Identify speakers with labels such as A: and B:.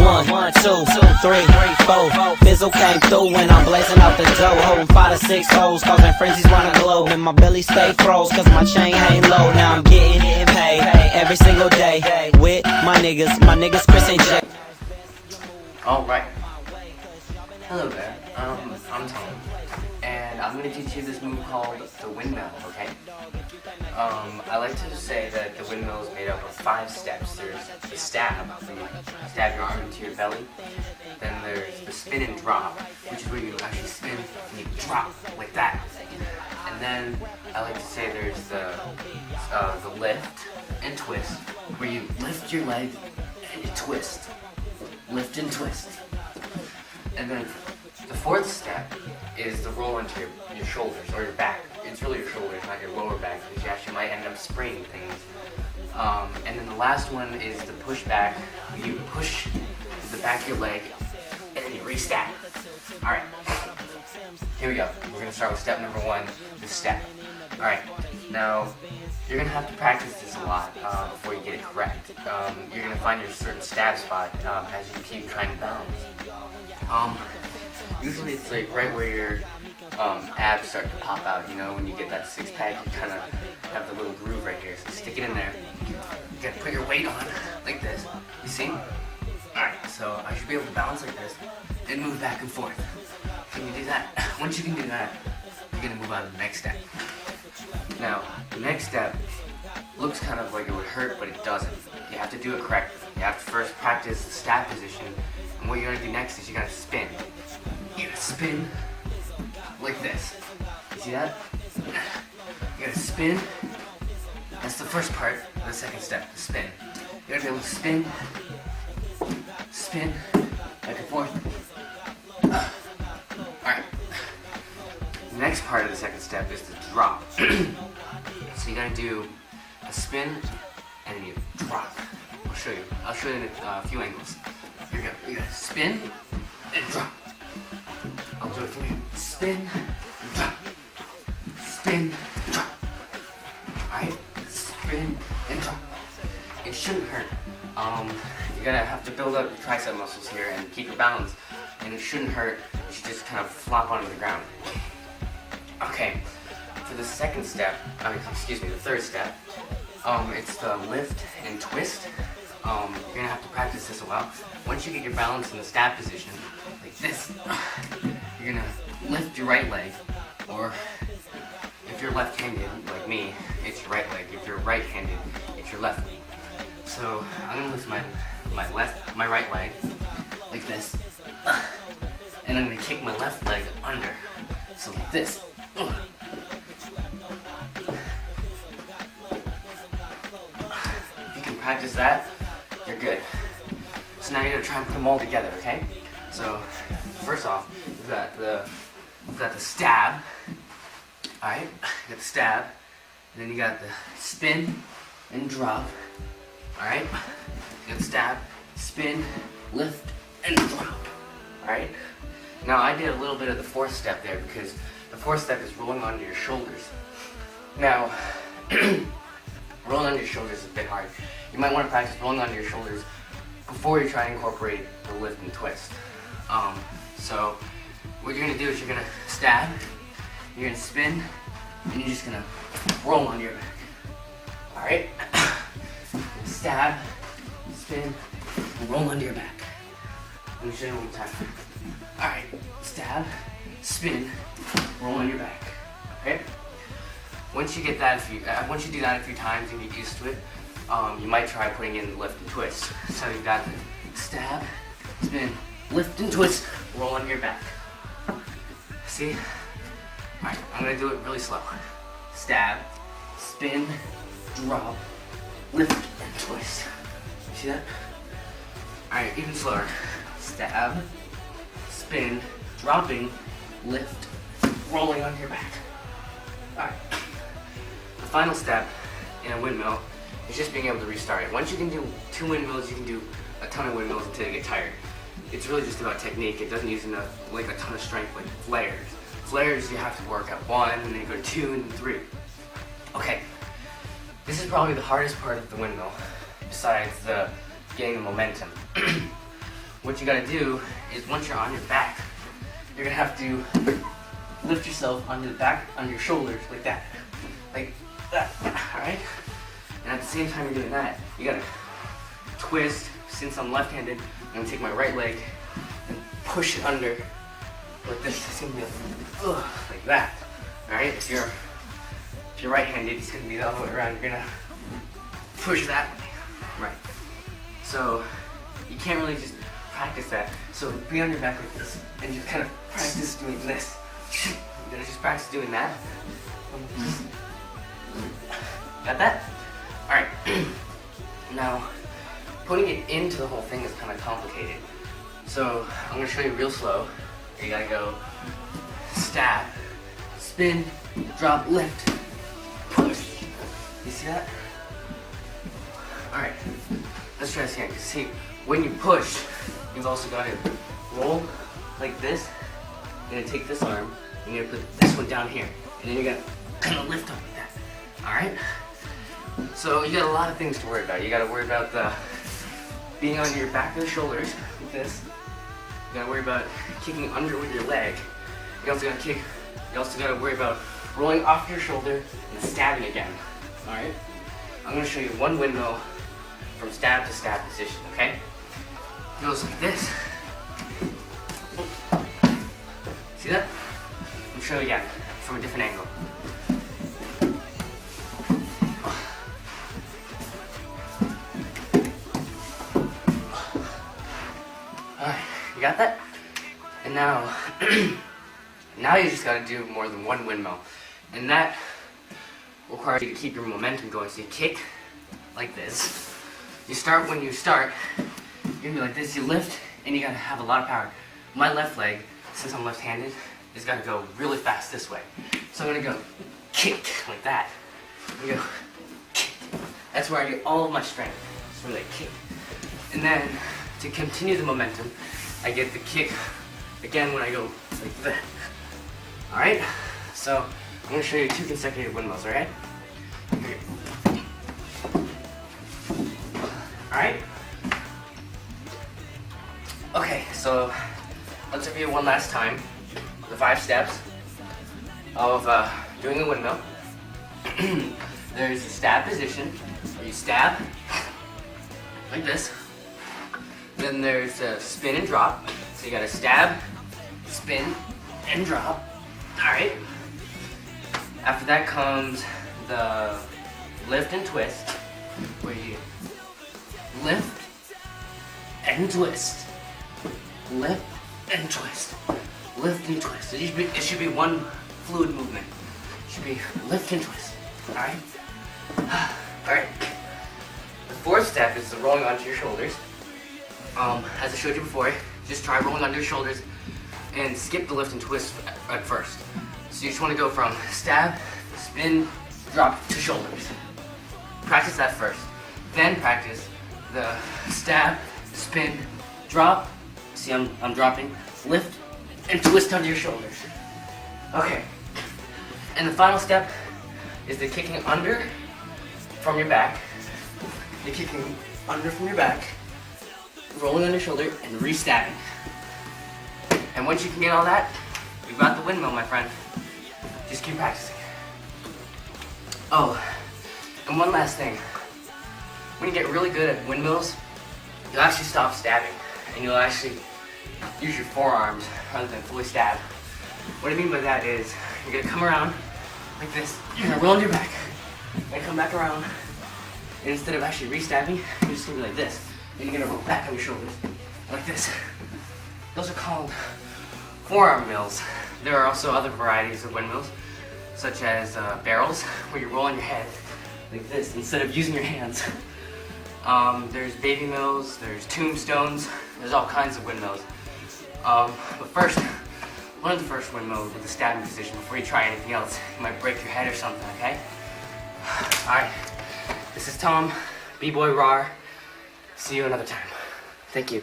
A: 1, 2, 3, 4. Fizzo came through when I'm blazing out the dough. Holding 5 to 6 hoes, causing frenzies round the globe. And my belly stay froze, cause my chain ain't low. Now I'm getting paid every single day with my niggas Chris and Jay.
B: Alright. Hello there, I'm Tom, and I'm going to teach you this move called the Windmill, okay? I like to say that the Windmill is made up of 5 steps. There's the stab, where you stab your arm into your belly. Then there's the spin and drop, which is where you actually spin and you drop like that. And then I like to say there's the lift and twist, where you lift your leg and you twist. Lift and twist. And then the 4th step is the roll into your shoulders or your back. It's really your shoulders, not your lower back, because you actually might end up spraining things. And then the last one is the push back. You push the back of your leg and then you re-stab. Alright, here we go. We're going to start with step number 1, the step. Alright, now you're going to have to practice this a lot before you get it correct. You're going to find your certain stab spot as you keep trying to balance. Usually it's like right where your abs start to pop out, you know, when you get that 6-pack, you kind of have the little groove right here, so stick it in there. You gotta put your weight on, like this, you see? Alright, so I should be able to balance like this, and move back and forth. Can you do that? Once you can do that, you're gonna move on to the next step. Now, the next step looks kind of like it would hurt, but it doesn't. You have to do it correctly. You have to first practice the stab position, and what you're gonna do next is you gotta spin. You gotta spin like this. You see that? You gotta spin. That's the first part of the second step, the spin. You gotta be able to spin, back and forth. Alright. The next part of the second step is the drop. So you gotta do a spin and then you drop. I'll show you. I'll show you in a few angles. Here we go. You gotta spin and drop. I'll do it for you. Spin and drop. Spin and drop. Alright? Spin and drop. It shouldn't hurt. You're gonna have to build up your tricep muscles here and keep your balance. And it shouldn't hurt. You should just kind of flop onto the ground. Okay. For the second step, the third step, it's the lift and twist. You're gonna have to practice this a while. Once you get your balance in the stab position, like this, you're gonna lift your right leg, or if you're left-handed, like me, it's your right leg. If you're right-handed, it's your left leg. So I'm gonna lift my right leg, like this, and I'm gonna kick my left leg under. So like this. If you can practice that, you're good. So now you're gonna try and put them all together, okay? So first off, you've got the stab. Alright, you got the stab, and then you got the spin and drop. Alright? You got the stab, spin, lift, and drop. Alright? Now I did a little bit of the 4th step there because the 4th step is rolling onto your shoulders. Now, rolling onto your shoulders is a bit hard. You might want to practice rolling onto your shoulders before you try and incorporate the lift and twist. So what you're gonna do is you're gonna stab, you're gonna spin, and you're just gonna roll onto your back. Alright? Stab, spin, and roll onto your back. Let me show you one more time. Alright, stab, spin, roll on your back. Okay? Once you get that, once you do that a few times and get used to it, you might try putting in the lift and twist. So you've got the stab, spin, lift and twist, roll on your back. See? Alright, I'm gonna do it really slow. Stab, spin, drop, lift and twist. See that? Alright, even slower. Stab, spin, dropping, lift, rolling on your back. Alright. The final step in a windmill is just being able to restart it. Once you can do 2 windmills, you can do a ton of windmills until you get tired. It's really just about technique. It doesn't use a ton of strength like flares. Flares, you have to work at 1, and then you go to 2, and then 3. Okay. This is probably the hardest part of the windmill, besides the getting the momentum. what you gotta do is once you're on your back, you're gonna have to lift yourself onto the back, on your shoulders, like that. Like that, alright? And at the same time you're doing that, you gotta twist. Since I'm left-handed, I'm gonna take my right leg and push it under like this. It's gonna be like that. Alright? If you're right-handed, it's gonna be the other way around. You're gonna push that way. Right. So you can't really just practice that. So be on your back like this and just kind of practice doing this. You're gonna just practice doing that. Got that? Alright. Now, putting it into the whole thing is kind of complicated. So I'm gonna show you real slow. You gotta go stab, spin, drop, lift, push. You see that? Alright, let's try this again. See, when you push, you've also got to roll like this. You're gonna take this arm, and you're gonna put this one down here. And then you're gonna kind of lift up like that. Alright? So you got a lot of things to worry about. You gotta worry about the being on your back of the shoulders like this. You gotta worry about kicking under with your leg. You also gotta worry about rolling off your shoulder and stabbing again. Alright? I'm gonna show you one windmill from stab to stab position, okay? It goes like this. See that? I'll show you again from a different angle. Alright, you got that? And now, now you just gotta do more than one windmill. And that requires you to keep your momentum going. So you kick like this. You start when you start, you're gonna be like this, you lift, and you gotta have a lot of power. My left leg, since I'm left-handed, is gonna go really fast this way. So I'm gonna go kick like that. I'm gonna go kick. That's where I get all of my strength. That's where I kick. And then, to continue the momentum, I get the kick again when I go like that. Alright? So, I'm gonna show you 2 consecutive windmills, alright? Alright? Okay, so let's review one last time the 5 steps of doing a windmill. There's a stab position, where you stab like this. Then there's a spin and drop. So you gotta stab, spin, and drop. Alright. After that comes the lift and twist, where you lift and twist. Lift and twist. Lift and twist. It should be one fluid movement. It should be lift and twist. Alright? Alright. The 4th step is the rolling onto your shoulders. As I showed you before, just try rolling onto your shoulders and skip the lift and twist at first. So you just want to go from stab, spin, drop to shoulders. Practice that first. Then practice the stab, spin, drop. See, I'm dropping, lift, and twist under your shoulders. Okay. And the final step is the kicking under from your back. You're kicking under from your back, rolling on your shoulder, and re-stabbing. And once you can get all that, you've got the windmill, my friend. Just keep practicing. Oh, and one last thing. When you get really good at windmills, you'll actually stop stabbing, and you'll actually use your forearms rather than fully stab. What I mean by that is, you're gonna come around like this, you're gonna roll on your back, and come back around, and instead of actually re-stabbing, you're just gonna be like this, and you're gonna roll back on your shoulders, like this. Those are called forearm mills. There are also other varieties of windmills, such as barrels, where you roll on your head like this instead of using your hands. There's baby mills, there's tombstones, there's all kinds of windmills. But first, one of the first windmills with the stabbing position before you try anything else. You might break your head or something, okay? Alright, this is Tom, Bboy Reverse. See you another time. Thank you.